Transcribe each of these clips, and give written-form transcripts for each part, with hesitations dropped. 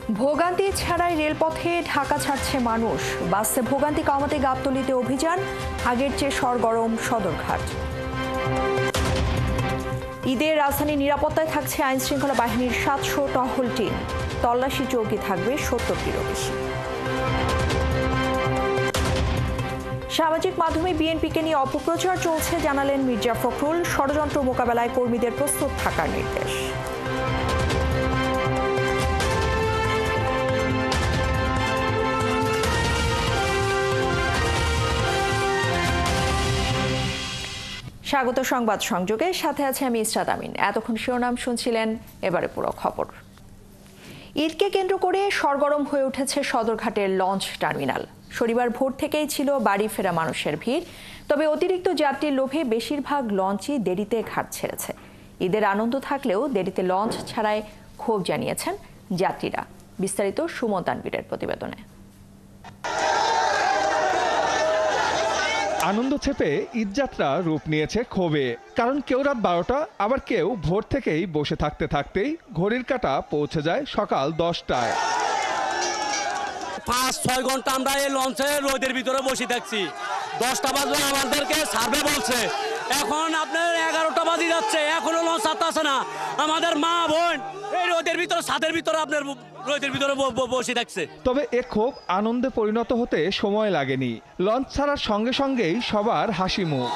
ভোগান্তি ছাড়াই রেলপথে ঢাকা ছাড়ছে মানুষ। বাসে ভোগান্তি কমাতে গাবতলীতে অভিযান, আগের চেয়ে সরগরম সদরঘাট। ঈদের রাজধানী নিরাপত্তায় থাকছে আইনশৃঙ্খলা বাহিনীর ৭০০ টহল টিম। তল্লাশি চৌকি থাকবে ৭০টিরও বেশি। সামাজিক মাধ্যমে বিএনপিকে নিয়ে অপপ্রচার চলছে জানালেন মির্জা ফখরুল। ষড়যন্ত্র মোকাবেলায় কর্মীদের প্রস্তুত থাকার নির্দেশ। স্বাগত সংবাদ সংযোগে, সাথে আছে আমি ইসরাত আমিন। এতক্ষণ শিরোনাম শুনছিলেন, এবারে পুরো খবর। ঈদকে কেন্দ্র করে সরগরম হয়ে উঠেছে সদরঘাটের লঞ্চ টার্মিনাল। শনিবার ভোর থেকেই ছিল বাড়ি ফেরা মানুষের ভিড়। তবে অতিরিক্ত যাত্রীর লোভে বেশিরভাগ লঞ্চই দেরিতে ঘাট ছেড়েছে। ঈদের আনন্দ থাকলেও দেরিতে লঞ্চ ছাড়ায় ক্ষোভ জানিয়েছেন যাত্রীরা। বিস্তারিত সুমন তানভীরের প্রতিবেদনে। আনন্দ ছেপে ঈদযাত্রা রূপ নিয়েছে ক্ষোভে। কারণ কেউ রাত ১২টা, আবার কেউ ভোর থেকেই বসে থাকতে থাকতেই ঘড়ির কাঁটা পৌঁছে যায় সকাল 10টায়। ৫-৬ ঘন্টা আমরা এই লঞ্চে রোদের ভিতরে বসে থাকছি। 10টা বাজে আমাদেরকে সার্ভে বলছে, এখন আপনার 11টা বাজে যাচ্ছে, এখনো লঞ্চ আসতেছে না। আমাদের মা বোন এই রোদের ভিতরে, ছাদের ভিতরে আপনার রোদের ভিতরে বসে থাকছে। তবে এ ক্ষোভ আনন্দে পরিণত হতে সময় লাগেনি। লঞ্চ ছাড়ার সঙ্গে সঙ্গেই সবার হাসি মুখ।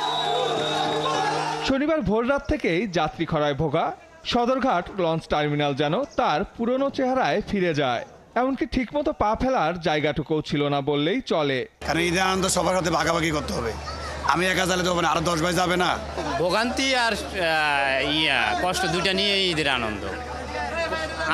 শনিবার ভোররাত থেকেই যাত্রী খরায় ভোগা সদরঘাট লঞ্চ টার্মিনাল যেন তার পুরনো চেহারায় ফিরে যায়। এমনকি ঠিকমতো পা ফেলার জায়গাটুকুও ছিল না বললেই চলে। কারণ ঈদের আনন্দ সবার সাথে ভাগাভাগি করতে হবে। আমি একা চালে তো হবে না, আরো 10 ভাই যাবে না। ভোগান্তি আর কষ্ট দুইটা নিয়ে ঈদের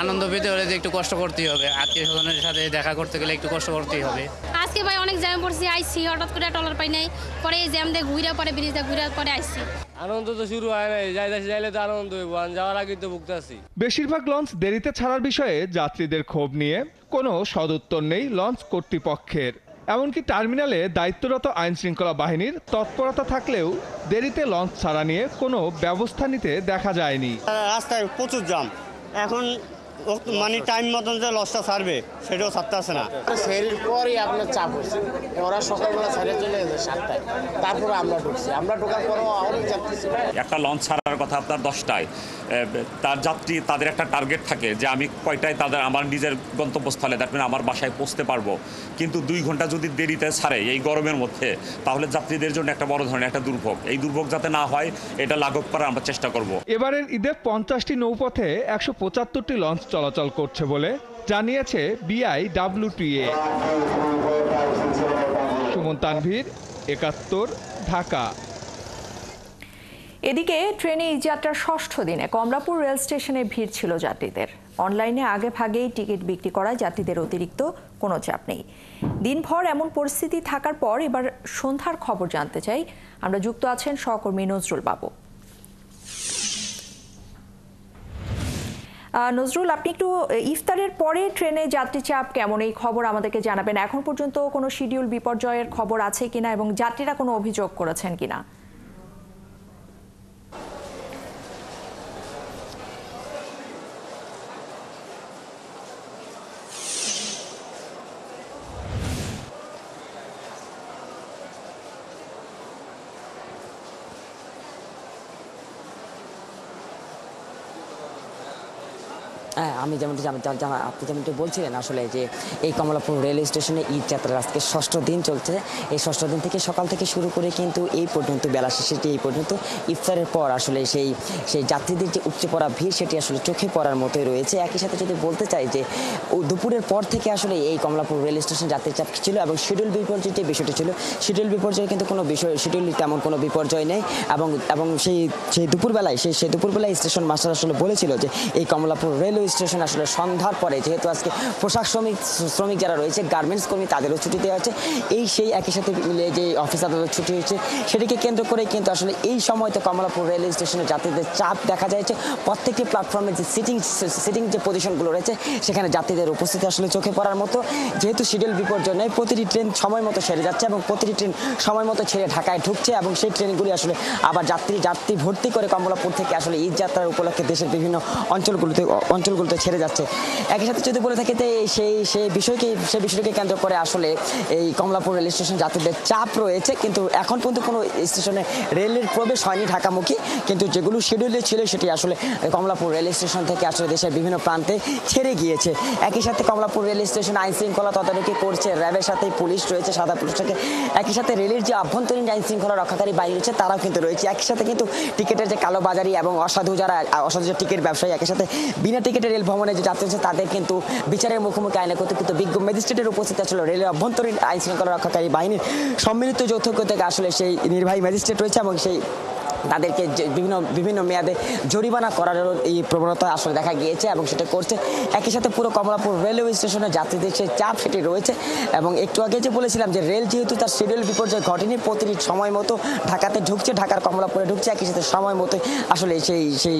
আনন্দ পেতে হলে যে একটু কষ্ট করতেই হবে। আত্মীয় স্বজনের সাথে দেখা করতে গেলে একটু কষ্ট করতেই হবে। আজকে ভাই অনেক জ্যাম পড়ছি, আইসি হঠাৎ করে টলার পাই নাই, পরে এই জ্যাম দিয়ে ঘুরে পরে ব্রিজ দিয়ে ঘুরে পরে আইসি। আনন্দ তো শুরু হয় নাই, যাইলে তো আনন্দ হইব, যাওয়ার আগে তো ভুগতে আছি। বেশিরভাগ লঞ্চ দেরিতে ছাড়ার বিষয়ে যাত্রীদের ক্ষোভ নিয়ে কোনো সদুত্তর নেই লঞ্চ কর্তৃপক্ষের। এমনকি টার্মিনালে দায়িত্বরত আইনশৃঙ্খলা বাহিনীর তৎপরতা থাকলেও দেরিতে লঞ্চ ছাড়া নিয়ে কোনো ব্যবস্থা নিতে দেখা যায়নি। রাস্তায় প্রচুর জ্যাম, এখন মানে টাইম মতন যে লঞ্চটা ছাড়বে সেটাও ছাড়তে আসে না। ফেরির পরই আপনার চাপ হচ্ছে, ওরা সকালবেলা ছেড়ে চলে গেছে 7টায়, তারপরে আমরা ঢুকছি। আমরা ঢোকার পরও অনেক যাত্রী ছিল। একটা লঞ্চ ছাড়ার কথা আপনার 10টায়, তার যাত্রী তাদের একটা টার্গেট থাকে যে আমি কয়টায় তাদের আমার নিজের গন্তব্যস্থলে দ্যাট মিন আমার বাসায় পৌঁছতে পারবো। কিন্তু 2 ঘন্টা যদি দেরিতে ছাড়ে এই গরমের মধ্যে, তাহলে যাত্রীদের জন্য একটা বড় ধরনের একটা দুর্ভোগ। এই দুর্ভোগ যাতে না হয় এটা লাঘব করার আমরা চেষ্টা করব। এবারের ঈদে 50টি নৌপথে 175টি লঞ্চ চলাচল করছে বলে জানিয়েছে বিআইডব্লিউটিএ। সুমন তানভীর, ৭১, ঢাকা। এদিকে ট্রেনে ঈদযাত্রার ৬ষ্ঠ দিনে কমলাপুর রেল স্টেশনে ভিড় ছিল যাত্রীদের। অনলাইনে আগে ভাগেই টিকিট বিক্রি করায় যাত্রীদের অতিরিক্ত কোনো চাপ নেই। দিনভর এমন পরিস্থিতি থাকার পর এবার সন্ধ্যার খবর জানতে চাই। আমরা যুক্ত আছেন সহকর্মী নজরুল বাবু। নজরুল, আপনি একটু ইফতারের পরে ট্রেনে যাত্রী চাপ কেমন, এই খবর আমাদেরকে জানাবেন। এখন পর্যন্ত কোনো শিডিউল বিপর্যয়ের খবর আছে কিনা এবং যাত্রীরা কোনো অভিযোগ করেছেন কিনা? হ্যাঁ, আপনি যেমনটি বলছিলেন আসলে যে এই কমলাপুর রেল স্টেশনে ঈদ যাত্রার আজকে 6ষ্ঠ দিন চলছে। এই 6ষ্ঠ দিন থেকে সকাল থেকে শুরু করে কিন্তু এই পর্যন্ত বেলা শেষে এই পর্যন্ত ইফতারের পর আসলে সেই যাত্রীদের যে উপচে পড়া ভিড় সেটি আসলে চোখে পড়ার মতোই রয়েছে। একই সাথে যদি বলতে চাই যে দুপুরের পর থেকে আসলে এই কমলাপুর রেল স্টেশন যাত্রী চাপ ছিল এবং শিডিউল বিপর্যয় যে বিষয়টি ছিল, শিডিউল বিপর্যয় কিন্তু কোনো বিষয় শিডিউল তেমন কোনো বিপর্যয় নেই। এবং সেই দুপুরবেলায় স্টেশন মাস্টার আসলে বলেছিল যে এই কমলাপুর রেলওয়ে স্টেশন আসলে সন্ধ্যার পরে, যেহেতু আজকে পোশাক শ্রমিক যারা রয়েছে, গার্মেন্টস কর্মী, তাদেরও ছুটি দেওয়া হচ্ছে। সেই একই সাথে মিলে যে অফিস আদালত ছুটি হয়েছে সেটিকে কেন্দ্র করে কিন্তু আসলে এই সময়তে কমলাপুর রেল স্টেশনে যাত্রীদের চাপ দেখা যাচ্ছে। প্রত্যেকটি প্ল্যাটফর্মে যে সিটিং যে পজিশনগুলো রয়েছে সেখানে যাত্রীদের উপস্থিতি আসলে চোখে পড়ার মতো। যেহেতু শিডিউল বিপর্যয় নেই, প্রতিটি ট্রেন সময় মতো সেরে যাচ্ছে এবং প্রতিটি ট্রেন সময় মতো ছেড়ে ঢাকায় ঢুকছে এবং সেই ট্রেনগুলি আসলে আবার যাত্রী ভর্তি করে কমলাপুর থেকে আসলে ঈদ যাত্রার উপলক্ষে দেশের বিভিন্ন অঞ্চলগুলোতে রেলগুলোতে ছেড়ে যাচ্ছে। একই সাথে যদি বলে থাকে যে সেই বিষয়কে কেন্দ্র করে আসলে এই কমলাপুর রেল স্টেশন যাত্রীদের চাপ রয়েছে, কিন্তু এখন পর্যন্ত কোনো স্টেশনে রেলের প্রবেশ হয়নি ঢাকামুখী, কিন্তু যেগুলো শিডিউলে ছিল সেটি আসলে কমলাপুর রেল স্টেশন থেকে আসলে দেশের বিভিন্ন প্রান্তে ছেড়ে গিয়েছে। একই সাথে কমলাপুর রেল স্টেশন আইন শৃঙ্খলা তদারকি করছে, র্যাবের সাথে পুলিশ রয়েছে, সাদা পুলিশ থাকে। একই সাথে রেলের যে আভ্যন্তরীণ আইন শৃঙ্খলা রক্ষাকারী বাহিনী রয়েছে তারাও কিন্তু রয়েছে। একই সাথে কিন্তু টিকিটের যে কালোবাজারি এবং অসাধু যে টিকিট ব্যবসায়ী, একই সাথে বিনা টিকিটে রেল ভ্রমণে যে যাত্রী রয়েছে তাদের কিন্তু বিচারের মুখোমুখি আইনে কিন্তু বিজ্ঞ ম্যাজিস্ট্রেটের উপস্থিত ছিল রেলের আভ্যন্তরীণ আইন শৃঙ্খলা রক্ষাকারী বাহিনীর সম্মিলিত যৌথ থেকে আসলে সেই নির্বাহী ম্যাজিস্ট্রেট রয়েছে এবং সেই তাদেরকে বিভিন্ন মেয়াদে জরিমানা করার এই প্রবণতা আসলে দেখা গিয়েছে এবং সেটা করছে। একই সাথে পুরো কমলাপুর রেলওয়ে স্টেশনে যাত্রীদের সেই চাপ সেটি রয়েছে এবং একটু আগে যে বলেছিলাম যে রেল যেহেতু তার শিডিউল বিপর্যয় ঘটেনি, প্রতিটি সময় মতো ঢাকাতে ঢুকছে, ঢাকার কমলাপুরে ঢুকছে, একই সাথে সময় মতো আসলে সেই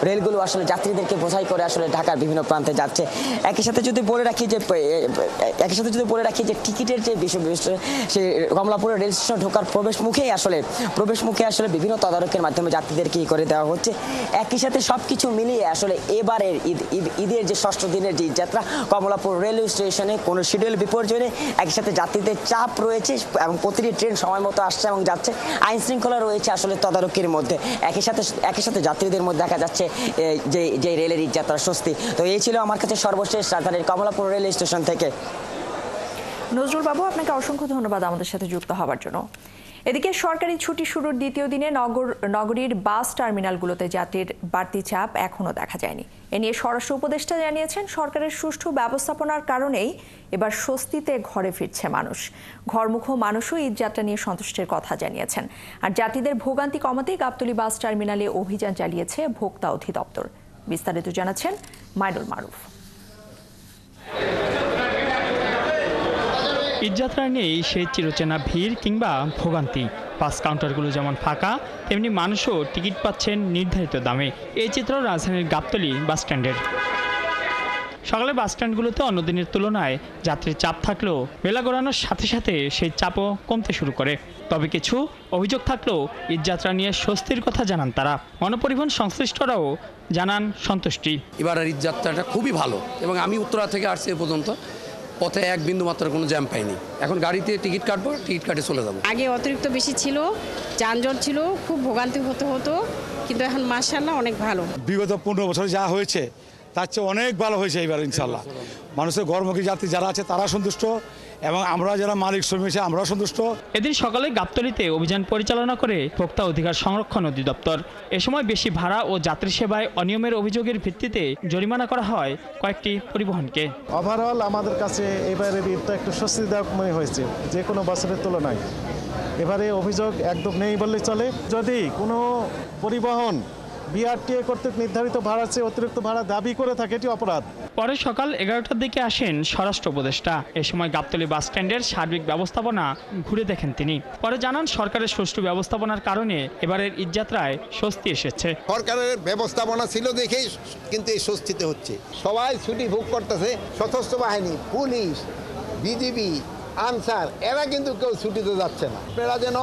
রেলগুলো আসলে যাত্রীদেরকে বোঝাই করে আসলে ঢাকার বিভিন্ন প্রান্তে যাচ্ছে। একই সাথে যদি বলে রাখি যে টিকিটের যে বিষয় সেই কমলাপুরের রেল স্টেশন ঢোকার প্রবেশ মুখে আসলে বিভিন্ন তদারকির মাধ্যমে যাত্রীদেরকে করে দেওয়া হচ্ছে। একই সাথে সবকিছু মিলিয়ে আসলে এবারের ঈদের যে ষষ্ঠ দিনের যে যাত্রা কমলাপুর রেলওয়ে স্টেশনে কোনো শিডিউল বিপর্যয় নেই, একই সাথে যাত্রীদের চাপ রয়েছে এবং প্রতিটি ট্রেন সময় মতো আসছে এবং যাচ্ছে, আইন শৃঙ্খলা রয়েছে আসলে তদারকির মধ্যে। একই সাথে যাত্রীদের মধ্যে দেখা যাচ্ছে যে রেলের যাত্রার স্বস্তি। তো এই ছিল আমার কাছে সর্বশেষ রাজধানীর কমলাপুর রেল স্টেশন থেকে। নজরুল বাবু, আপনাকে অসংখ্য ধন্যবাদ আমাদের সাথে যুক্ত হওয়ার জন্য। এদিকে সরকারি ছুটি শুরুর দ্বিতীয় দিনে নগরীর বাস টার্মিনালগুলোতে যাত্রীর বাড়তি চাপ এখনও দেখা যায়নি। এ নিয়ে স্বরাষ্ট্র উপদেষ্টা জানিয়েছেন, সরকারের সুষ্ঠু ব্যবস্থাপনার কারণেই এবার স্বস্তিতে ঘরে ফিরছে মানুষ। ঘরমুখো মানুষও ঈদযাত্রা নিয়ে সন্তুষ্টির কথা জানিয়েছেন। আর যাত্রীদের ভোগান্তি কমাতে গাবতলী বাস টার্মিনালে অভিযান চালিয়েছে ভোক্তা অধিদপ্তর। বিস্তারিত জানাচ্ছেন মাইনুল মারুফ। ঈদযাত্রা নিয়েই সেই চিরচেনা ভিড় কিংবা ভোগান্তি। বাস কাউন্টারগুলো যেমন ফাঁকা, তেমনি মানুষও টিকিট পাচ্ছেন নির্ধারিত দামে। এই চিত্র রাজধানীর গাবতলী বাস স্ট্যান্ডের। সকালে বাস স্ট্যান্ডগুলোতে অন্যদিনের তুলনায় যাত্রীর চাপ থাকলেও বেলা গড়ানোর সাথে সাথে সেই চাপও কমতে শুরু করে। তবে কিছু অভিযোগ থাকলেও ঈদযাত্রা নিয়ে স্বস্তির কথা জানান তারা। গণপরিবহন সংশ্লিষ্টরাও জানান সন্তুষ্টি। এবারের ঈদযাত্রাটা খুবই ভালো এবং আমি উত্তরা থেকে আসছি এ পর্যন্ত পথে এক বিন্দু মাত্র কোনো জ্যাম পাইনি। এখন গাড়িতে টিকিট কাটবো, টিকিট কাটে চলে যাবো। আগে অতিরিক্ত বেশি ছিল, যানজট ছিল, খুব ভোগান্তি হতো, কিন্তু এখন মাশাআল্লাহ অনেক ভালো। বিগত 15 বছরে যা হয়েছে তার চেয়ে অনেক ভালো হয়েছে এবার ইনশাল্লাহ। মানুষের ঘরমুখী যাত্রী যারা আছে তারা সন্তুষ্ট এবং আমরা যারা মালিক শ্রমিক আছে আমরাও সন্তুষ্ট। এদিন সকালে গাবতলীতে অভিযান পরিচালনা করে ভোক্তা অধিকার সংরক্ষণ অধিদপ্তর। এ সময় বেশি ভাড়া ও যাত্রী সেবায় অনিয়মের অভিযোগের ভিত্তিতে জরিমানা করা হয় কয়েকটি পরিবহনকে। ওভারঅল আমাদের কাছে এবারে ঈদটা একটু স্বস্তিদায়ক মনে হয়েছে যে কোনো বছরের তুলনায়। এবারে অভিযোগ একদম নেই বললে চলে। যদি কোনো পরিবহন বিআরটিএ কর্তৃক নির্ধারিত ভাড়ার চেয়ে অতিরিক্ত ভাড়া দাবি করে থাকে এটি অপরাধ। পরে সকাল 11টার দিকে আসেন স্বরাষ্ট্র উপদেষ্টা। এ সময় গাবতলী বাস স্ট্যান্ডের সার্বিক ব্যবস্থাপনা ঘুরে দেখেন তিনি। পরে জানান, সরকারের সুষ্ঠু ব্যবস্থাপনার কারণে এবারের ঈদযাত্রায় স্বস্তি এসেছে। সরকারের ব্যবস্থাপনা ছিল দেখেই কিন্তু এই স্বস্তিতে হচ্ছে। সবাই ছুটি ভোগ করতেছে, সশস্ত্র বাহিনী, পুলিশ, বিজিবি, আনসার, এরা কিন্তু কেউ ছুটিতে যাচ্ছে না। আপনারা যেন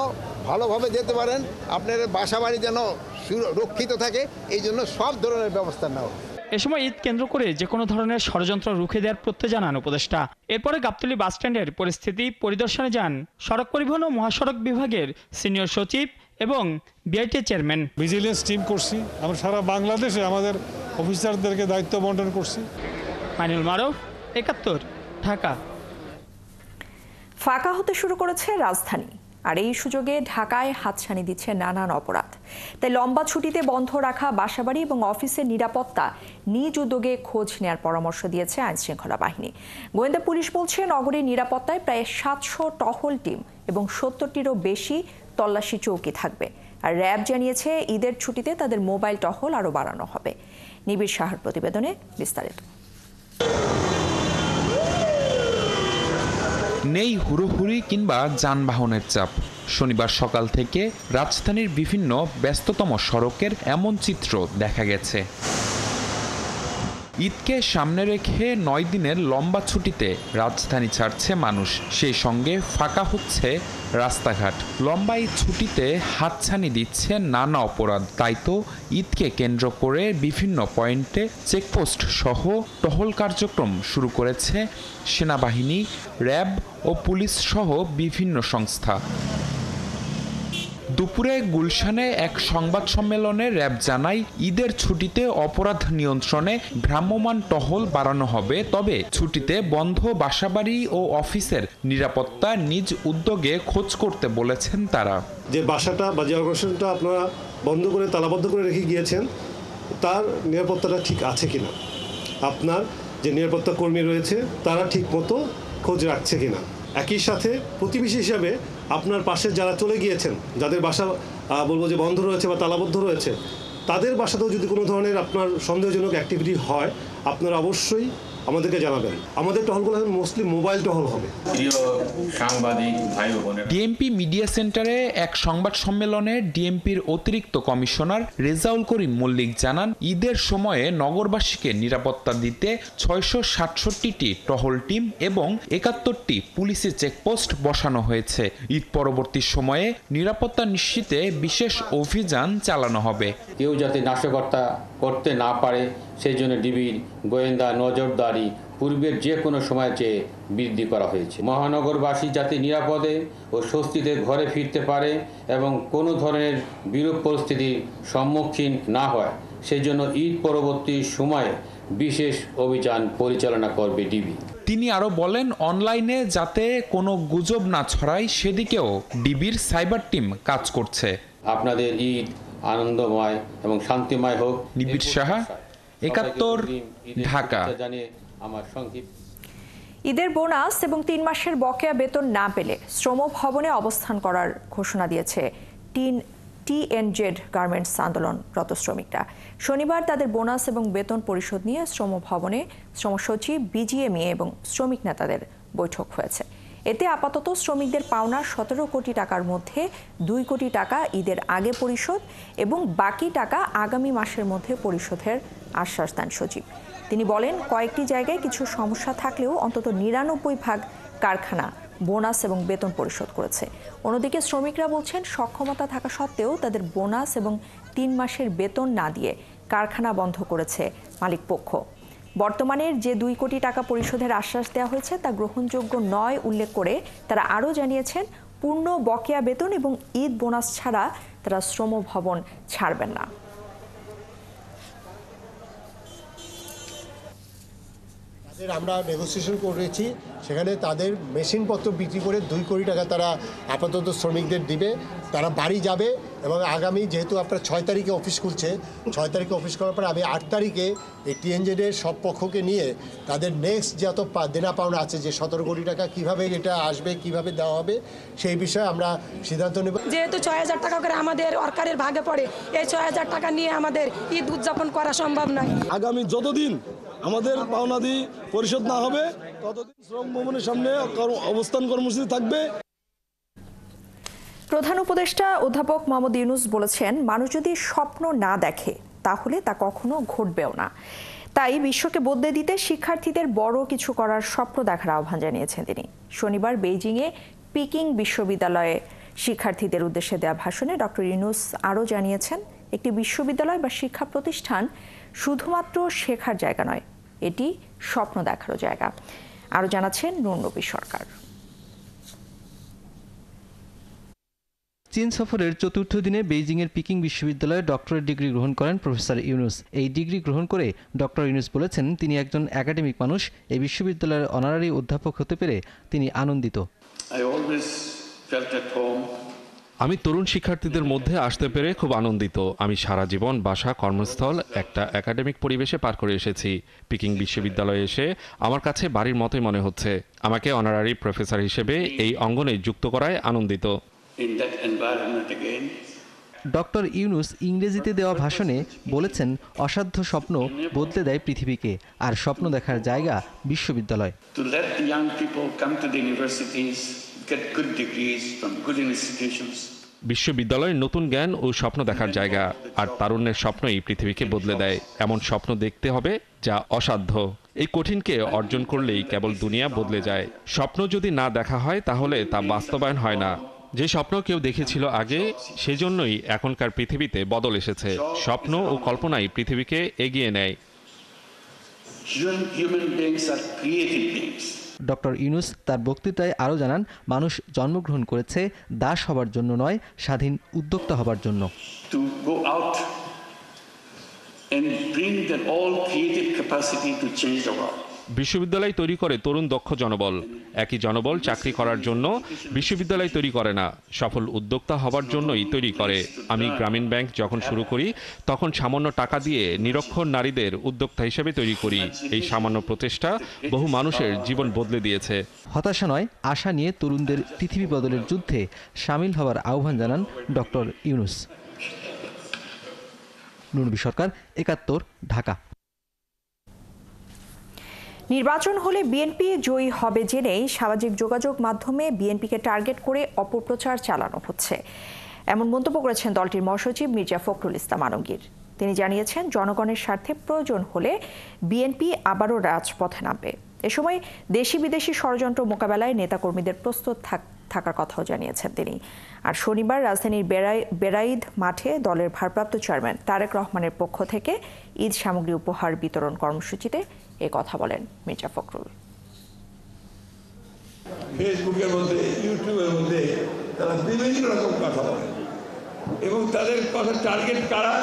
ভালোভাবে যেতে পারেন, আপনার বাসা বাড়ি যেন সুরক্ষিত থাকে, এই জন্য সব ধরনের ব্যবস্থা নেওয়া। এ সময় ঈদ কেন্দ্র করে যে কোনো ধরনের ষড়যন্ত্র রুখে দেওয়ার প্রত্যয় জানান উপদেষ্টা। এরপরে গাবতলী বাস স্ট্যান্ডের পরিস্থিতি পরিদর্শনে যান সড়ক পরিবহন ও মহাসড়ক বিভাগের সিনিয়র সচিব এবং বিআইটি চেয়ারম্যান। ভিজিলেন্স টিম করছি, আমরা সারা বাংলাদেশে আমাদের অফিসারদেরকে দায়িত্ব বন্টন করছি। মাইনুল মারুফ, 71, ঢাকা। ফাঁকা হতে শুরু করেছে রাজধানী, আর এই সুযোগে ঢাকায় হাতছানি দিচ্ছে নানান অপরাধ। তাই লম্বা ছুটিতে বন্ধ রাখা বাসাবাড়ি এবং অফিসের নিরাপত্তা নিজ উদ্যোগে খোঁজ নেওয়ার পরামর্শ দিয়েছে আইনশৃঙ্খলা বাহিনী। গোয়েন্দা পুলিশ বলছে, নগরীর নিরাপত্তায় প্রায় 700 টহল টিম এবং 70টিরও বেশি তল্লাশি চৌকি থাকবে। আর র্যাব জানিয়েছে, ঈদের ছুটিতে তাদের মোবাইল টহল আরও বাড়ানো হবে। নিবিড় সাহার প্রতিবেদনে বিস্তারিত। নেই হুড়োহুড়ি কিংবা যানবাহনের চাপ। শনিবার সকাল থেকে রাজধানীর বিভিন্ন ব্যস্ততম সড়কের এমন চিত্র দেখা গেছে। ঈদকে সামনে রেখে 9 দিনের লম্বা ছুটিতে রাজধানী ছাড়ছে মানুষ, সেই সঙ্গে ফাঁকা হচ্ছে রাস্তাঘাট। লম্বা এই ছুটিতে হাতছানি দিচ্ছে নানা অপরাধ। তাই তো ঈদকে কেন্দ্র করে বিভিন্ন পয়েন্টে চেকপোস্ট সহ টহল কার্যক্রম শুরু করেছে সেনাবাহিনী, র্যাব ও পুলিশ সহ বিভিন্ন সংস্থা। দুপুরে গুলশানে এক সংবাদ সম্মেলনে র্যাব জানায়, ঈদের ছুটিতে অপরাধ নিয়ন্ত্রণে ভ্রাম্যমাণ টহল বাড়ানো হবে। তবে ছুটিতে বন্ধ বাসাবাড়ি ও অফিসের নিরাপত্তা নিজ উদ্যোগে খোঁজ করতে বলেছেন তারা। যে বাসাটা বা যে অর্গানাইজেশনটা আপনারা বন্ধ করে তালাবদ্ধ করে রেখে গিয়েছেন তার নিরাপত্তাটা ঠিক আছে কিনা, আপনার যে নিরাপত্তা কর্মী রয়েছে তারা ঠিক মতো খোঁজ রাখছে কিনা। একই সাথে প্রতিবেশী হিসাবে আপনার পাশে যারা চলে গিয়েছেন, যাদের বাসা বলবো যে বন্ধ রয়েছে বা তালাবদ্ধ রয়েছে, তাদের বাসাতেও যদি কোনো ধরনের আপনার সন্দেহজনক অ্যাক্টিভিটি হয় আপনারা অবশ্যই আমাদেরকে জানাবেন। আমাদের টহলগুলো মোস্টলি মোবাইল টহল হবে। ডিএমপি মিডিয়া সেন্টারে এক সংবাদ সম্মেলনে ডিএমপির অতিরিক্ত কমিশনার রেজাউল করিম মল্লিক জানান, ঈদের সময়ে নগরবাসীকে নিরাপত্তা দিতে 667টি টহল টিম এবং 71টি পুলিশি চেকপোস্ট বসানো হয়েছে। ঈদ পরবর্তী সময়ে নিরাপত্তা নিশ্চিতে বিশেষ অভিযান চালানো হবে। কেউ যাতে নাশকতা করতে না পারে সেই জন্য ডিবির গোয়েন্দা নজরদারি পূর্বের যে কোনো সময় চেয়ে বৃদ্ধি করা হয়েছে। মহানগরবাসী যাতে নিরাপদে ও স্বস্তিতে ঘরে ফিরতে পারে এবং কোনো ধরনের বিরূপ পরিস্থিতির সম্মুখীন না হয় সেই জন্য ঈদ পরবর্তী সময়ে বিশেষ অভিযান পরিচালনা করবে ডিবি। তিনি আরো বলেন, অনলাইনে যাতে কোনো গুজব না ছড়ায় সেদিকেও ডিবির সাইবার টিম কাজ করছে। আপনাদের ঈদ আনন্দময় এবং শান্তিময় হোক। নিবিড় সাহা, 71, ঢাকা। ঈদের বোনাস এবং 3 মাসের বকেয়া বেতন না পেলে শ্রম ভবনে অবস্থান করার ঘোষণা দিয়েছে টিএনজেড গার্মেন্টস আন্দোলনরত শ্রমিকরা। শনিবার তাদের বোনাস এবং বেতন পরিশোধ নিয়ে শ্রম ভবনে শ্রম সচিব, বিজিএমইএ এবং শ্রমিক নেতাদের বৈঠক হয়েছে। এতে আপাতত শ্রমিকদের পাওনা 17 কোটি টাকার মধ্যে 2 কোটি টাকা ঈদের আগে পরিশোধ এবং বাকি টাকা আগামী মাসের মধ্যে পরিশোধের আশ্বাস দেন সচিব। তিনি বলেন, কয়েকটি জায়গায় কিছু সমস্যা থাকলেও অন্তত 99% কারখানা বোনাস এবং বেতন পরিশোধ করেছে। অন্যদিকে শ্রমিকরা বলছেন, সক্ষমতা থাকা সত্ত্বেও তাদের বোনাস এবং 3 মাসের বেতন না দিয়ে কারখানা বন্ধ করেছে মালিকপক্ষ। বর্তমানের যে 2 কোটি টাকা পরিশোধের আশ্বাস দেওয়া হয়েছে তা গ্রহণযোগ্য নয় উল্লেখ করে তারা আরও জানিয়েছেন, পূর্ণ বকেয়া বেতন এবং ঈদ বোনাস ছাড়া তারা শ্রম ভবন ছাড়বেন না। আমরা নেগোসিয়েশন করেছি, সেখানে তাদের মেশিনপত্র বিক্রি করে 2 কোটি টাকা তারা আপাতত শ্রমিকদের দিবে। তারা বাড়ি যাবে এবং আগামী যেহেতু আপনার 6 তারিখে অফিস খুলছে, 6 তারিখে অফিস করার পর আমি 8 তারিখে এই টিএনজেডের সব পক্ষকে নিয়ে তাদের নেক্সট যত দেনা পাওনা আছে, যে 17 কোটি টাকা কিভাবে এটা আসবে, কিভাবে দেওয়া হবে, সেই বিষয়ে আমরা সিদ্ধান্ত নেব। যেহেতু 6,000 টাকা করে আমাদের সরকারের ভাগে পড়ে, এই 6,000 টাকা নিয়ে আমাদের ঈদ উদযাপন করা সম্ভব নয়। আগামী যতদিন আমাদের পাওনাদি পরিশোধ না হবে ততদিন শ্রম ভবনের সামনে অবস্থান কর্মসূচি থাকবে। প্রধান উপদেষ্টা অধ্যাপক মোহাম্মদ ইউনূস বলেছেন, মানুষ যদি স্বপ্ন না দেখে তাহলে তা কখনো ঘটবেও না। তাই বিশ্বকে বদলে দিতে শিক্ষার্থীদের বড় কিছু করার স্বপ্ন দেখার আহ্বান জানিয়েছেন তিনি। শনিবার বেইজিংয়ে পিকিং বিশ্ববিদ্যালয়ে শিক্ষার্থীদের উদ্দেশ্যে দেওয়া ভাষণে ডক্টর ইউনূস আরও জানিয়েছেন, একটি বিশ্ববিদ্যালয় বা শিক্ষা প্রতিষ্ঠান শুধুমাত্র শেখার জায়গা নয়, এটি স্বপ্ন দেখারও জায়গা। আরও জানাচ্ছেন নূর নবী সরকার। চীন সফরের ৪র্থ দিনে বেইজিংয়ের পিকিং বিশ্ববিদ্যালয়ে ডক্টরেট ডিগ্রি গ্রহণ করেন প্রফেসর ইউনূস। এই ডিগ্রি গ্রহণ করে ডক্টর ইউনূস বলেছেন, তিনি একজন একাডেমিক মানুষ। এই বিশ্ববিদ্যালয়ের অনারারি অধ্যাপক হতে পেরে তিনি আনন্দিত। আমি তরুণ শিক্ষার্থীদের মধ্যে আসতে পেরে খুব আনন্দিত। আমি সারা জীবন বাসা, কর্মস্থল একটা একাডেমিক পরিবেশে পার করে এসেছি। পিকিং বিশ্ববিদ্যালয়ে এসে আমার কাছে বাড়ির মতোই মনে হচ্ছে। আমাকে অনারারি প্রফেসর হিসেবে এই অঙ্গনে যুক্ত করায় আনন্দিত। ডক্টর ইউনূস ইংরেজিতে দেওয়া ভাষণে বলেছেন, অসাধ্য স্বপ্ন বদলে দেয় পৃথিবীকে, আর স্বপ্ন দেখার জায়গা বিশ্ববিদ্যালয়। বিশ্ববিদ্যালয় নতুন জ্ঞান ও স্বপ্ন দেখার জায়গা, আর তারুণ্যের স্বপ্নই পৃথিবীকে বদলে দেয়। এমন স্বপ্ন দেখতে হবে যা অসাধ্য। এই কঠিনকে অর্জন করলেই কেবল দুনিয়া বদলে যায়। স্বপ্ন যদি না দেখা হয় তাহলে তা বাস্তবায়ন হয় না। যে স্বপ্ন কেউ দেখেছিল আগে, সেজন্যই এখনকার পৃথিবীতে বদল এসেছে। স্বপ্ন ও কল্পনাই পৃথিবীকে এগিয়ে নেয়। ডক্টর ইউনূস তার বক্তৃতায় আরও জানান, মানুষ জন্মগ্রহণ করেছে দাস হবার জন্য নয়, স্বাধীন উদ্যোক্তা হবার জন্য। বিশ্ববিদ্যালয় তৈরি করে তরুণ দক্ষ জনবল। একই জনবল চাকরি করার জন্য বিশ্ববিদ্যালয় তৈরি করে না, সফল উদ্যোক্তা হবার জন্যই তৈরি করে। আমি গ্রামীণ ব্যাংক যখন শুরু করি তখন সামান্য টাকা দিয়ে নিরক্ষর নারীদের উদ্যোক্তা হিসেবে তৈরি করি। এই সামান্য প্রচেষ্টা বহু মানুষের জীবন বদলে দিয়েছে। হতাশা নয়, আশা নিয়ে তরুণদের পৃথিবী বদলের যুদ্ধে সামিল হওয়ার আহ্বান জানান ডক্টর ইউনূস। নুরনবী সরকার, ৭১, ঢাকা। নির্বাচন হলে বিএনপি জয়ী হবে জেনেই সামাজিক যোগাযোগ মাধ্যমে বিএনপিকে টার্গেট করে অপপ্রচার চালানো হচ্ছে, এমন মন্তব্য করেছেন দলটির মহাসচিব মির্জা ফখরুল ইসলাম আলমগীর। তিনি জানিয়েছেন, জনগণের স্বার্থে প্রয়োজন হলে বিএনপি আবারও রাজপথে নামবে। এ সময় দেশি বিদেশি ষড়যন্ত্র মোকাবেলায় নেতাকর্মীদের প্রস্তুত থাকার কথাও জানিয়েছেন তিনি। আর শনিবার রাজধানীর বেড়াইদ মাঠে দলের ভারপ্রাপ্ত চেয়ারম্যান তারেক রহমানের পক্ষ থেকে ঈদ সামগ্রী উপহার বিতরণ কর্মসূচিতে এ কথা বলেন মির্জা ফখরুল। ফেসবুকের মধ্যে, ইউটিউবের মধ্যে তারা বিভিন্ন রকম কথা বলে এবং তাদের কথা টার্গেট কারা?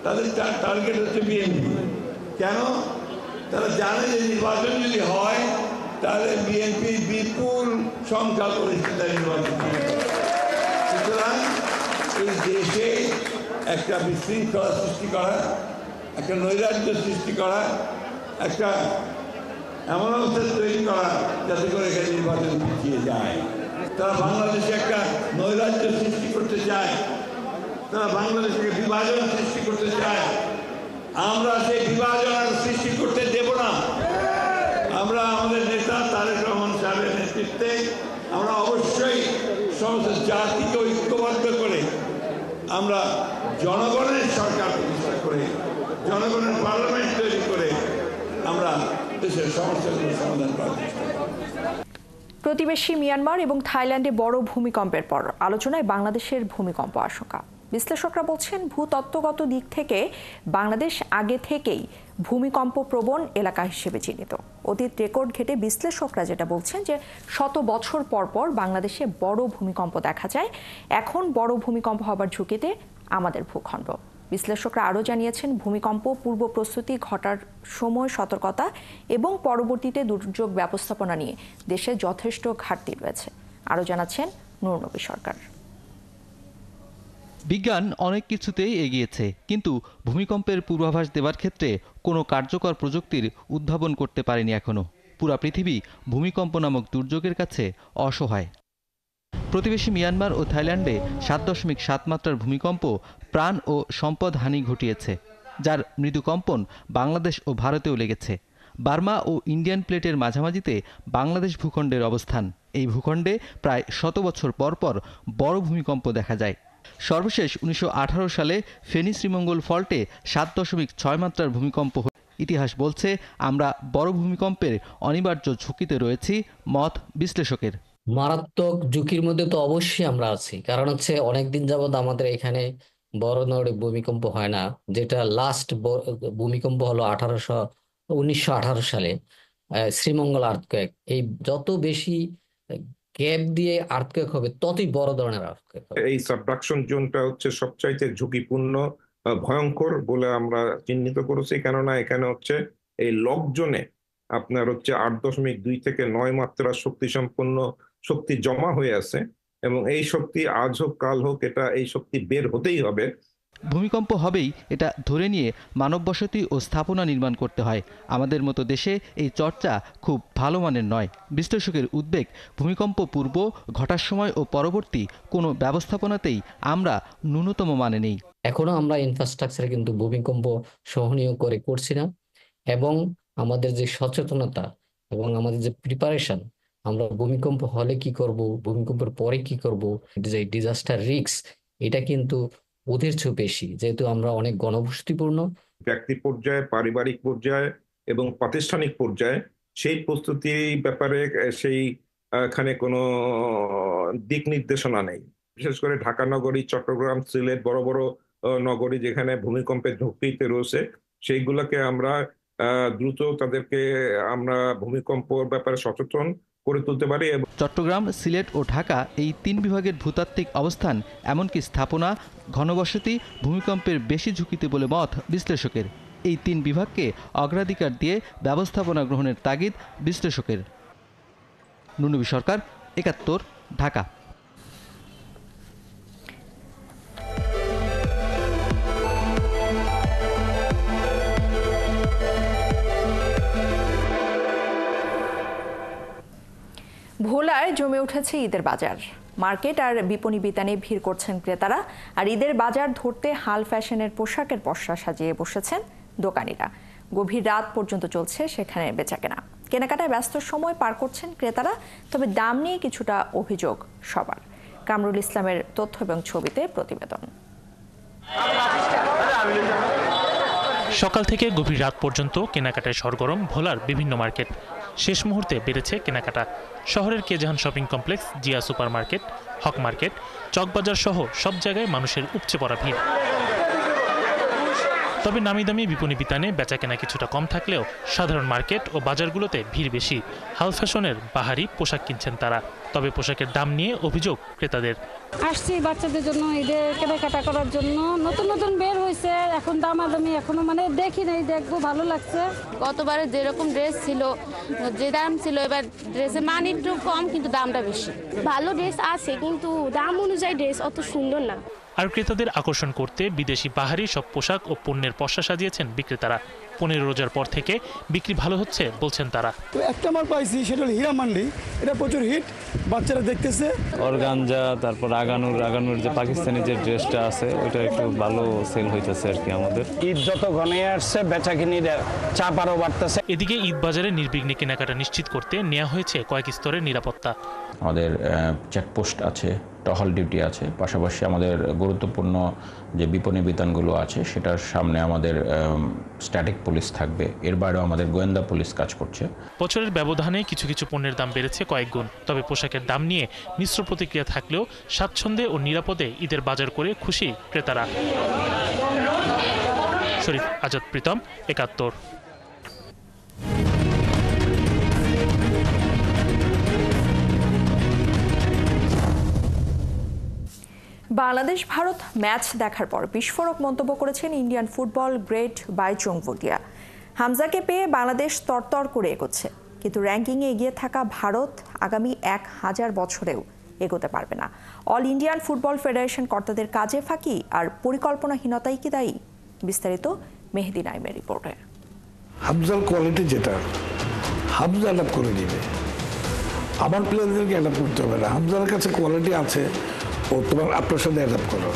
তাদের টার্গেট হচ্ছে বিএনপি। কেন? তারা জানে যে নির্বাচন যদি হয় তাহলে বিএনপি বিপুল সংখ্যা পরিস্থিতি নির্বাচন করবে। সুতরাং এই দেশে একটা বিশৃঙ্খলা সৃষ্টি করা, একটা নৈরাজ্য সৃষ্টি করা, একটা এমন অবস্থা তৈরি করা যাতে করে এখানে নির্বাচন পিছিয়ে যায়। তারা বাংলাদেশে একটা নৈরাজ্য সৃষ্টি করতে চায়, তারা বাংলাদেশকে বিভাজন সৃষ্টি করতে চায়। আমরা সেই বিভাজন আর সৃষ্টি করতে দেব না। আমরা আমাদের নেতা তারেক রহমান সাহেবের নেতৃত্বে আমরা অবশ্যই সমস্ত জাতিকে ঐক্যবদ্ধ করে আমরা জনগণের সরকার প্রতিষ্ঠা করে, জনগণের পার্লামেন্ট তৈরি করে আমরা দেশের সমস্যাগুলো সমাধান করার চেষ্টা করব। প্রতিবেশী মিয়ানমার এবং থাইল্যান্ডে বড় ভূমিকম্পের পর আলোচনায় বাংলাদেশের ভূমিকম্প আশঙ্কা। বিশ্লেষকরা বলছেন, ভূতত্ত্বগত দিক থেকে বাংলাদেশ আগে থেকেই ভূমিকম্প প্রবণ এলাকা হিসেবে চিহ্নিত। অতীত রেকর্ড ঘেটে বিশ্লেষকরা যেটা বলছেন যে শত বছর পর পর বাংলাদেশে বড় ভূমিকম্প দেখা যায়। এখন বড় ভূমিকম্প হবার ঝুঁকিতে আমাদের ভূখণ্ড। বিশ্লেষকরা আরও জানিয়েছেন, ভূমিকম্প পূর্ব প্রস্তুতি, ঘটার সময় সতর্কতা এবং পরবর্তীতে দুর্যোগ ব্যবস্থাপনা নিয়ে দেশে যথেষ্ট ঘাটতি রয়েছে। আরও জানাচ্ছেন নুরনবী সরকার। বিজ্ঞান অনেক কিছুতেই এগিয়েছে, কিন্তু ভূমিকম্পের পূর্বাভাস দেওয়ার ক্ষেত্রে কোনো কার্যকর প্রযুক্তির উদ্ভাবন করতে পারেনি এখনো। পুরা পৃথিবী ভূমিকম্প নামক দুর্যোগের কাছে অসহায়। প্রতিবেশী মিয়ানমার ও থাইল্যান্ডে 7.7 মাত্রার ভূমিকম্প প্রাণ ও সম্পদ হানি ঘটিয়েছে, যার মৃদু কম্পন বাংলাদেশ ও ভারতেও লেগেছে। বার্মা ও ইন্ডিয়ান প্লেটের মাঝামাঝিতে বাংলাদেশ ভূখণ্ডের অবস্থান। এই ভূখণ্ডে প্রায় 100 বছর পর পর বড় ভূমিকম্প দেখা যায়। সর্বশেষ 1918 সালে ফেনী শ্রীমঙ্গল ফল্টে 7.6 মাত্রার ভূমিকম্প। ইতিহাস বলছে, আমরা বড় ভূমিকম্পের অনিবার্য ঝুঁকিতে রয়েছি, মত বিশ্লেষকের। মারাত্মক ঝুঁকির মধ্যে তো অবশ্যই আমরা আছি, কারণ হচ্ছে অনেকদিন যাবৎ আমাদের এখানে বড় ধরনের ভূমিকম্প হয় না। যেটা লাস্ট ভূমিকম্প হলো 1918 সালে শ্রীমঙ্গল আর্থকোয়েক। এই যত বেশি গ্যাপ দিয়ে আর্থকোয়েক হবে ততই বড় ধরনের আর্থকোয়েক হবে। এই সাবডাকশন জোনটা হচ্ছে সবচাইতে ঝুঁকিপূর্ণ, ভয়ঙ্কর বলে আমরা চিহ্নিত করেছি, কেননা এখানে হচ্ছে এই লক জোনে আপনার হচ্ছে 8.2 থেকে 9 মাত্রার শক্তি সম্পন্ন শক্তি জমা হয়ে আছে এবং এই শক্তি আজ হোক কাল হোক এই শক্তি বের হতেই হবে। ভূমিকম্প হবেই এটা ধরে নিয়ে মানব বসতি ও স্থাপনা নির্মাণ করতে হয়। আমাদের মতো দেশে এই চর্চা খুব ভালো মানের নয়। বিশ্লেষকের উদ্বেগ, ভূমিকম্প পূর্ব, ঘটার সময় ও পরবর্তী কোনো ব্যবস্থাপনাতেই আমরা ন্যূনতম মানে নেই। এখনো আমরা ইনফ্রাস্ট্রাকচারে কিন্তু ভূমিকম্প সহনীয় করে করছি না, এবং আমাদের যে সচেতনতা এবং আমাদের যে প্রিপারেশন, আমরা ভূমিকম্প হলে কি করব, ভূমিকম্পের পরে কি করব, যে ডিজাস্টার রিস্ক, এটা কিন্তু ওদের চেয়ে বেশি, যেহেতু আমরা অনেক ঘনবসতিপূর্ণ। ব্যক্তি পর্যায়ে, পারিবারিক পর্যায়ে এবং প্রাতিষ্ঠানিক পর্যায়ে সেই প্রস্তুতির ব্যাপারে এখানে কোনো দিক নির্দেশনা নেই। বিশেষ করে ঢাকা নগরী, চট্টগ্রাম, সিলেট, বড় বড় নগরী যেখানে ভূমিকম্পের ঝুঁকিতে রয়েছে, সেইগুলোকে আমরা দ্রুত তাদেরকে আমরা ভূমিকম্পর ব্যাপারে সচেতন করে তুলতে পারি। চট্টগ্রাম, সিলেট ও ঢাকা এই 3 বিভাগের ভূতাত্ত্বিক অবস্থান, এমনকি স্থাপনা, ঘনবসতি ভূমিকম্পের বেশি ঝুঁকিতে বলে মত বিশ্লেষকের। এই 3 বিভাগকে অগ্রাধিকার দিয়ে ব্যবস্থাপনা গ্রহণের তাগিদ বিশ্লেষকের। নুনবী সরকার, ৭১, ঢাকা। ভোলায় জমে উঠেছে ঈদের বাজার। মার্কেট আর বিপণী বিতানে ভিড় করছেন ক্রেতারা, আর ঈদের বাজার ধরতে হাল ফ্যাশনের পোশাকের পসরা সাজিয়ে বসেছেন দোকানিরা। গভীর রাত পর্যন্ত চলছে সেখানে বেচাকেনা। কেনাকাটায় ব্যস্ত সময় পার করছেন ক্রেতারা, তবে দাম নিয়ে কিছুটা অভিযোগ সবার। কামরুল ইসলামের তথ্য এবং ছবিতে প্রতিবেদন। সকাল থেকে গভীর রাত পর্যন্ত কেনাকাটায় সরগরম ভোলার বিভিন্ন মার্কেট। শেষ মুহূর্তে বেড়েছে কেনাকাটা। শহরের Kejahan shopping complex, Zia super market, Haque market, Chawkbazar সহ সব জায়গায় মানুষের উপচে পড়া ভিড়। তবে নামি দামি বিপণী বিতানে বেচাকেনা কিছুটা কম থাকলেও সাধারণ মার্কেট ও বাজারগুলোতে ভিড় বেশি। হাল ফ্যাশনের বাহারি পোশাক কিনছেন তারা, তবে পোশাকের দাম নিয়ে অভিযোগ ক্রেতাদের। আসছি বাচ্চাদের জন্য ঈদের কেনাকাটা করার জন্য, নতুন নতুন বের হয়েছে, এখন দামাদামি এখনো দেখি নাই, দেখবো, ভালো লাগছে। গতবারে যেরকম ড্রেস ছিল, যে দাম ছিল, এবার ড্রেসের মান একটু কম কিন্তু দামটা বেশি। ভালো ড্রেস আছে কিন্তু দাম অনুযায়ী ড্রেস অত সুন্দর না। আর ক্রেতাদের আকর্ষণ করতে বিদেশি বাহারি সব পোশাক ও পণ্যের পসরা সাজিয়েছেন বিক্রেতারা। 15 রোজার পর থেকে বিক্রি ভালো হচ্ছে বলছেন তারা। তো একটা মাল পাইছি, সেটা হলো হীরা মান্ডি, এটা প্রচুর হিট, বাচ্চারা দেখতেছে। অর্গানজা, তারপর আগানুর যে পাকিস্তানি যে ড্রেসটা আছে ওইটা একটু ভালো সেল হইতেছে আর কি। আমাদের ঈদ যত ঘনিয়ে আসছে বেচাকিনির চাপ আরও বাড়তেছে। এদিকে ঈদ বাজারে নির্বিঘ্নে কেনাকাটা নিশ্চিত করতে নেওয়া হয়েছে কয়েক স্তরের নিরাপত্তা। আমাদের চেকপোস্ট আছে, টহল ডিউটি আছে, পাশাপাশি আমাদের গুরুত্বপূর্ণ যে বিপণী বিতানগুলো আছে সেটার সামনে আমাদের স্ট্যাটিক পুলিশ থাকবে। এর বাইরেও আমাদের গোয়েন্দা পুলিশ কাজ করছে। বছরের ব্যবধানে কিছু কিছু পণ্যের দাম বেড়েছে কয়েক গুণ। তবে পোশাকের দাম নিয়ে মিশ্র প্রতিক্রিয়া থাকলেও স্বাচ্ছন্দ্যে ও নিরাপদে ঈদের বাজার করে খুশি ক্রেতারা। শরীফ আজাদ প্রীতম, ৭১। বাংলাদেশ ভারত ম্যাচ দেখার পর বিস্ফোরক মন্তব্য করেছেন Indian football great Baichung Bhutia. হামজাকে পেয়ে বাংলাদেশ তরতর করে এগোচ্ছে, কিন্তু র্যাঙ্কিংয়ে এগিয়ে থাকা ভারত আগামী 1000 বছরেও এগোতে পারবে না। অল ইন্ডিয়ান ফুটবল ফেডারেশন কর্তাদের কাজে ফাঁকি আর পরিকল্পনাহীনতাই কি দায়ী? বিস্তারিত মেহেদি নাইমের রিপোর্টে। হামজার কোয়ালিটি যেটা, হামজা অ্যাডাপ্ট করে নেবে, আমার প্লেয়ারদেরকে অ্যাডাপ্ট করতে হবে না। হামজার কাছে কোয়ালিটি আছে, ও তোমার আপনার সাথে অ্যাডাপ্ট করো,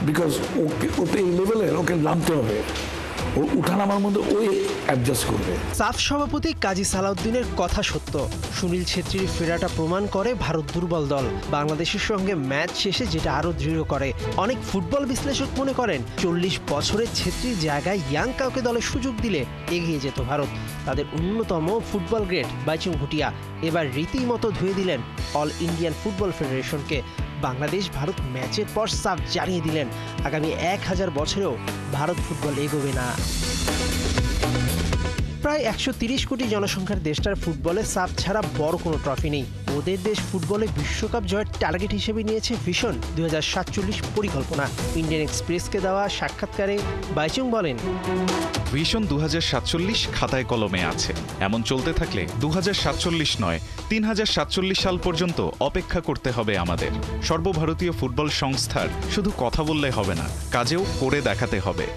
বিকজ ওকে এই লেভেলের ওকে নামতে হবে, ওর উঠানামার মধ্যে ওই অ্যাডজাস্ট করবে। সাফ সভাপতি কাজী সালাউদ্দিনের কথা সত্য। সুনীল ছেত্রীর ফেরাটা প্রমাণ করে ভারত দুর্বল দল। বাংলাদেশের সঙ্গে ম্যাচ শেষে যেটা আরও দৃঢ় করে। অনেক ফুটবল বিশ্লেষক মনে করেন 40 বছরের ছেত্রীর জায়গায় ইয়াং কাউকে দলে সুযোগ দিলে এগিয়ে যেত ভারত। তাদের অন্যতম ফুটবল গ্রেট বাইচুং ভুটিয়া এবার রীতিমতো ধুয়ে দিলেন অল ইন্ডিয়ান ফুটবল ফেডারেশনকে। বাংলাদেশ ভারত ম্যাচের পর সাফ জানিয়ে দিলেন আগামী 1000 বছরেও ভারত ফুটবল এগোবে না। প্রায় 130 কোটি জনসংখ্যার দেশটার ফুটবলে সাফ ছাড়া বড় কোনো ট্রফি নেই। ওদের দেশ ফুটবলে বিশ্বকাপ জয়ের টার্গেট হিসেবে নিয়েছে ভিশন 2047 পরিকল্পনা। ইন্ডিয়ান এক্সপ্রেসকে দেওয়া সাক্ষাৎকারে বাইচুং বলেন, ভিশন 2047 খাতায় কলমে আছে। এমন চলতে থাকলে 2047 নয় 3047 সাল পর্যন্ত অপেক্ষা করতে হবে আমাদের। সর্বভারতীয় ফুটবল সংস্থার শুধু কথা বললে হবে না, কাজেও করে দেখাতে হবে।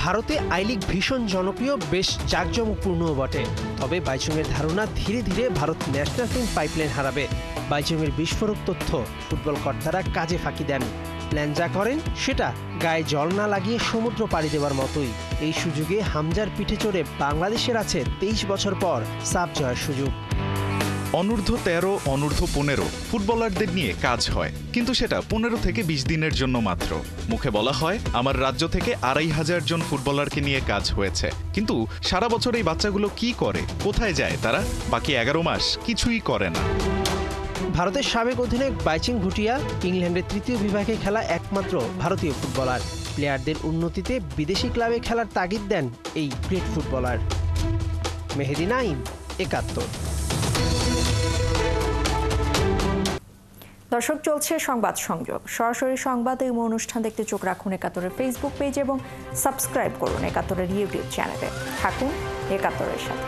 ভারতে আই লিগ ভীষণ জনপ্রিয়, বেশ জাঁকজমকপূর্ণও বটে। তবে বাইচুংয়ের ধারণা ধীরে ধীরে ভারত ন্যাশনাল টিম পাইপলাইন হারাবে। বাইচুংয়ের বিস্ফোরক তথ্য ফুটবল কর্তারা কাজে ফাঁকি দেন। প্ল্যান যা করেন সেটা গায়ে জল না লাগিয়ে সমুদ্র পাড়ি দেওয়ার মতোই। এই সুযোগে হামজার পিঠে চড়ে বাংলাদেশের আছে 23 বছর পর সাফ জয়ের সুযোগ। অনূর্ধ্ব 13, অনূর্ধ্ব 15 ফুটবলারদের নিয়ে কাজ হয়, কিন্তু সেটা 15 থেকে 20 দিনের জন্য মাত্র। মুখে বলা হয় আমার রাজ্য থেকে 2500 জন ফুটবলারকে নিয়ে কাজ হয়েছে, কিন্তু সারা বছর এই বাচ্চাগুলো কি করে, কোথায় যায় তারা? বাকি 11 মাস কিছুই করে না। ভারতের সাবেক অধিনায়ক বাইচিং ভুটিয়া ইংল্যান্ডের 3য় বিভাগে খেলা একমাত্র ভারতীয় ফুটবলার। প্লেয়ারদের উন্নতিতে বিদেশি ক্লাবে খেলার তাগিদ দেন এই গ্রেট ফুটবলার। মেহেদি নাইম, 71। দর্শক, চলছে সংবাদ সংযোগ। সরাসরি সংবাদ এবং অনুষ্ঠান দেখতে চোখ রাখুন একাত্তরের ফেসবুক পেজ এবং সাবস্ক্রাইব করুন একাত্তরের ইউটিউব চ্যানেলে। থাকুন একাত্তরের সাথে।